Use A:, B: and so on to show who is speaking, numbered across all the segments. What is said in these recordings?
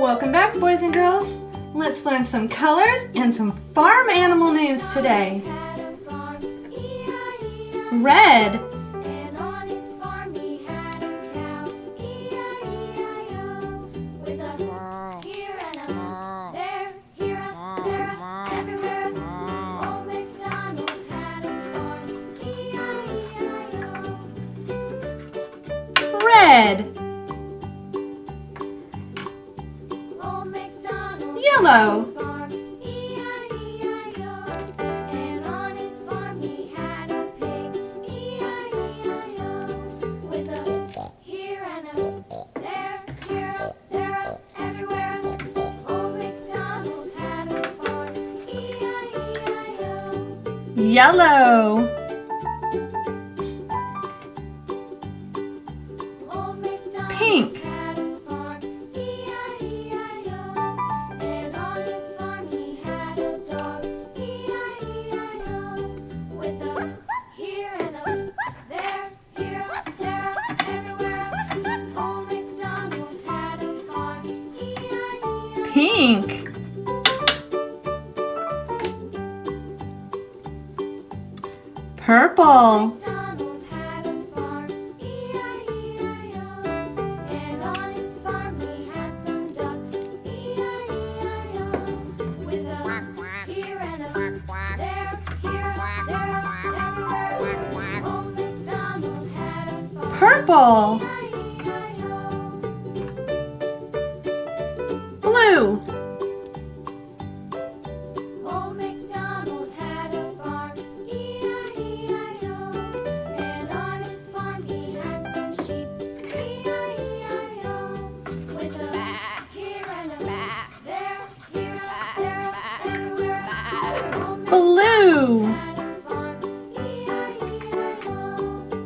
A: Welcome back, boys and girls. Let's learn some colors and some farm animal names today. Red. Red. Yellow. Yellow. Pink. Pink. Purple. Purple. Blue.
B: Old Macdonald had a farm, E-I-E-I-O. And on his farm he had some sheep, E-I-E-I-O. With a here and a there, here, there, everywhere. Old
A: Blue.
B: Macdonald had a farm, E-I-E-I-O.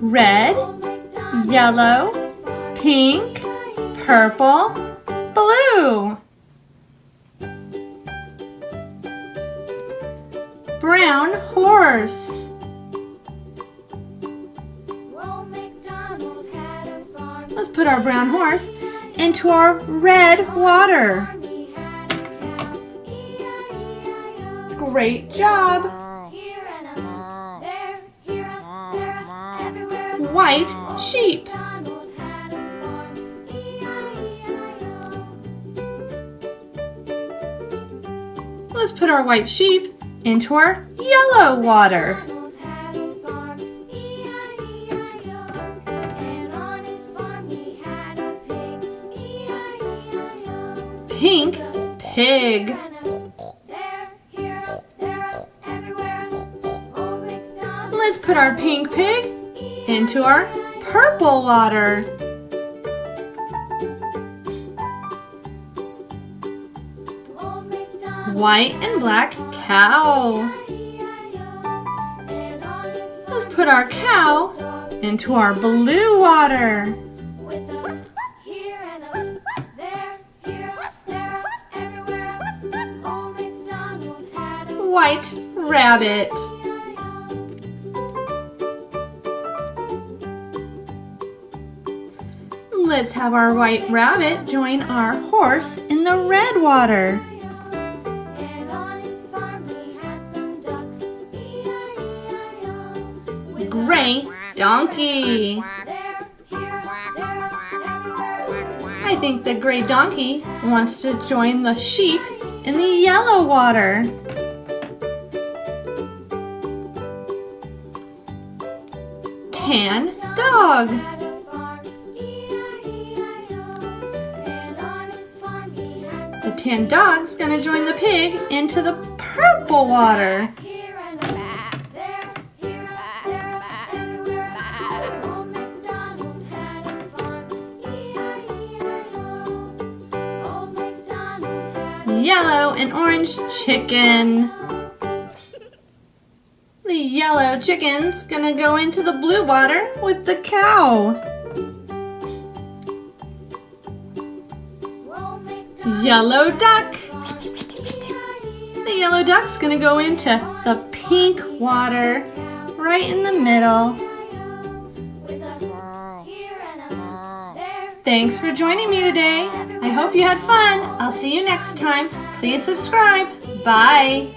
A: Red.
B: Old Macdonald
A: Yellow.
B: had a farm,
A: Pink.
B: E-I-E-I-O.
A: Purple. Blue. Brown horse.
B: Old Macdonald had a farm.
A: Let's put our brown horse into our red water.
B: He had a cow, E-I-E-I-O.
A: Great job.
B: Here and there, here, there, everywhere.
A: White sheep.
B: Macdonald had a farm, E-I-E-I-O.
A: Let's put our white sheep into our yellow water.
B: Macdonald had a farm, E-I-E-I-O. And on his farm he had a pig, E-I-E-I-O.
A: Pink pig.
B: There, here, there, everywhere. Old Macdonald
A: Let's put our pink pig into our purple water.
B: Old Macdonald
A: White and black cow.
B: And on his farm
A: Let's put our cow into our blue water.
B: with a here and a there, here, there, everywhere. Old Macdonald had a
A: White rabbit. Let's have our white rabbit join our horse in the red water.
B: And on his farm he had some ducks, E-I-E-I-O. With a
A: Gray donkey.
B: there, here, there, everywhere.
A: I think the gray donkey wants to join the sheep in the yellow water. Tan dog.
B: Had a farm, E-I-E-I-O. And on his farm he had
A: The tan dog's gonna join the pig into the purple water.
B: here and there, here, there, everywhere. Old Macdonald had a farm, E-I-E-I-O. Old Macdonald had a
A: Yellow and orange chicken. The yellow chicken's gonna go into the blue water with the cow.
B: Old Macdonald
A: Yellow duck.
B: E-I-E-I-O.
A: The yellow duck's gonna go into the pink water right in the middle.
B: With a here and a there,
A: Thanks for joining me today. I hope you had fun. I'll see you next time. Please subscribe. Bye.